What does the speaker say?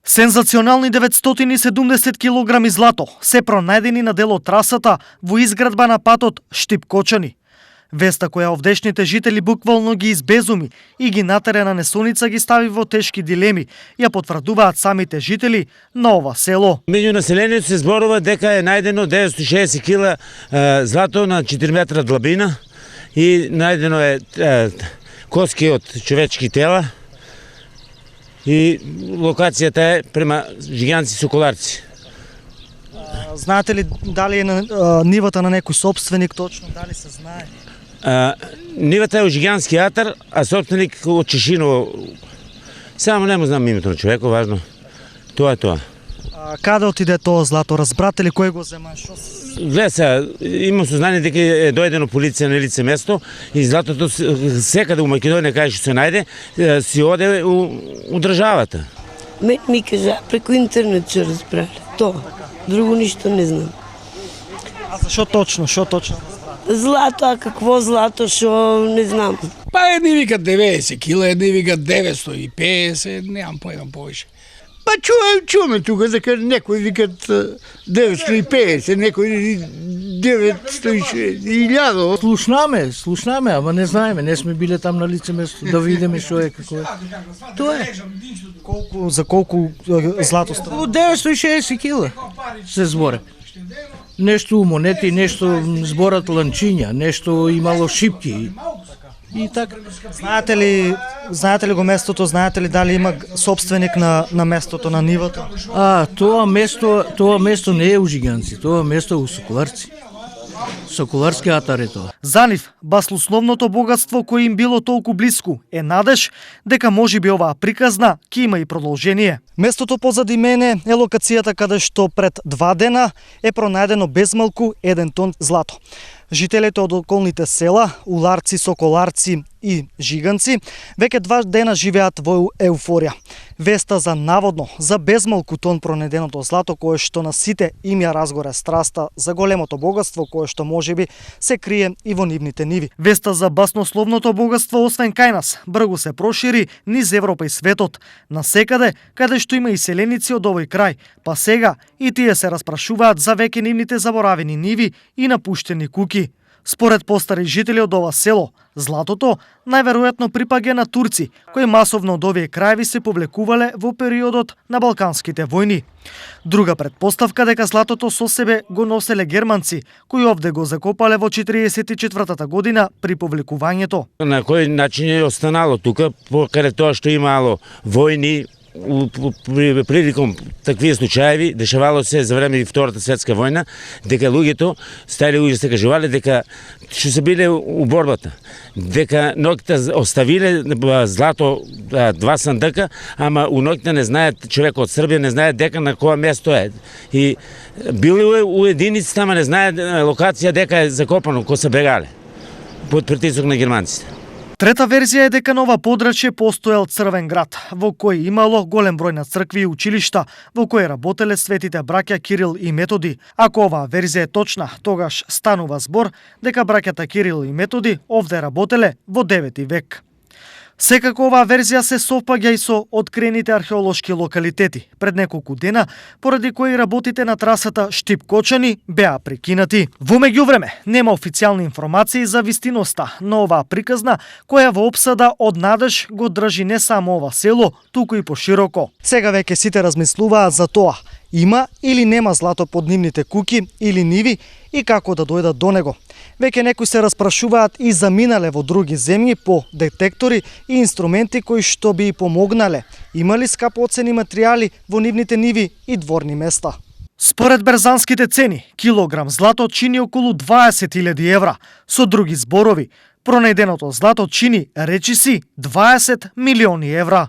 Сензационални 970 килограми злато се пронајдени на дел од трасата во изградба на патот Штипкочани. Веста која овдешните жители буквално ги избезуми и ги натера на несоница ги стави во тешки дилеми, ја потврдуваат самите жители на ова село. Меѓу населението се зборува дека е најдено 960 кила злато на 4 метра длабина и најдено е коски од човечки тела и локацијата е према Жиганци Соколарци. Знаете ли дали е на нивата на некој собственик точно, дали се знае? Нивата е од Жигански атар, а собственик од Чешиново. Само не му знам името на човеко, важно. Тоа е тоа. Каде отиде тоа злато? Разбрате ли кој го зема? Гледа се, имам сознание дека е дојдено полиција на лице место и златото секаде у Македонија кај што се најде, си оде у државата. Ми кажа, преку интернет се разбрали. Тоа. Друго ништо не знам. А зашо точно? Шо точно? Злато, а какво злато, шо не знам. Па едни викат 90 кила, едни викат 950, немам појма повеќе. Па чуваме тука дека некои викат 950, некои 960, 1000. Слушнаме, ама не знаеме, не сме биле там на лице место да видиме што е како е. Тоа е. За колку злато става? 960 кила се зборе. Нешто у монети, нешто зборат ланчиња, нешто имало шипки. И така. Знаете ли го местото, знаете ли дали има собственик на местото, на нивата? Тоа место не е у Жиганци, тоа место е у Соколарци. Соколарски атар е тоа. За нив, баслосновното богатство кое им било толку блиску е надеж дека можеби оваа приказна ќе има и продолжение. Местото позади мене е локацијата каде што пред 2 дена е пронајдено безмалку 1 тон злато. Жителите од околните села, Уларци, Соколарци и Жиганци, веќе 2 дена живеат во еуфорија. Веста за наводно, за безмалку тон пронеденото злато кое што на сите им ја разгоре страста за големото богатство кое што можеби се крие и во нивните ниви. Веста за баснословното богатство освен кај нас, бргу се прошири низ Европа и светот, насекаде каде што има и селеници од овој крај, па сега и тие се распрашуваат за веќе нивните заборавени ниви и напуштени куки. Според постари жители од ова село, златото најверојатно припаѓа на турци, кои масовно од овие краеви се повлекувале во периодот на Балканските војни. Друга предпоставка дека златото со себе го носеле германци, кои овде го закопале во 44-та година при повлекувањето. На кој начин е останало тука, покаде тоа што имало војни, приликом такви случаеви, дешавало се за време и Втората светска војна, дека луѓето, стари луѓе се кажувале дека што се биле у борбата, дека ноќта оставиле злато 2 сандъка, ама у ноќта не знаат, човек од Србија не знае дека на која место е. И биле у единиците, ама не знаат локација дека е закопано, кој се бегале под притисок на германците. Трета верзија е дека на ова подрачје постоел црвен град, во кој имало голем број на цркви и училишта, во кои работеле светите браќа Кирил и Методи. Ако оваа верзија е точна, тогаш станува збор дека браќата Кирил и Методи овде работеле во 9 век. Секако оваа верзија се совпаѓа и со открените археолошки локалитети пред неколку дена, поради кои работите на трасата Штипкочани беа прекинати. Во меѓувреме, нема официјални информации за вистиноста на оваа приказна, која во опсада од надеж го држи не само ова село, туку и пошироко. Сега веќе сите размислуваат за тоа, има или нема злато под нивните куки или ниви и како да дојдат до него. Веќе некои се распрашуваат и заминале во други земји по детектори и инструменти кои што би помогнале. Има ли скапоцени материјали во нивните ниви и дворни места? Според берзанските цени, килограм злато чини околу 20.000 евра. Со други зборови, пронајденото злато чини, речиси, 20 милиони евра.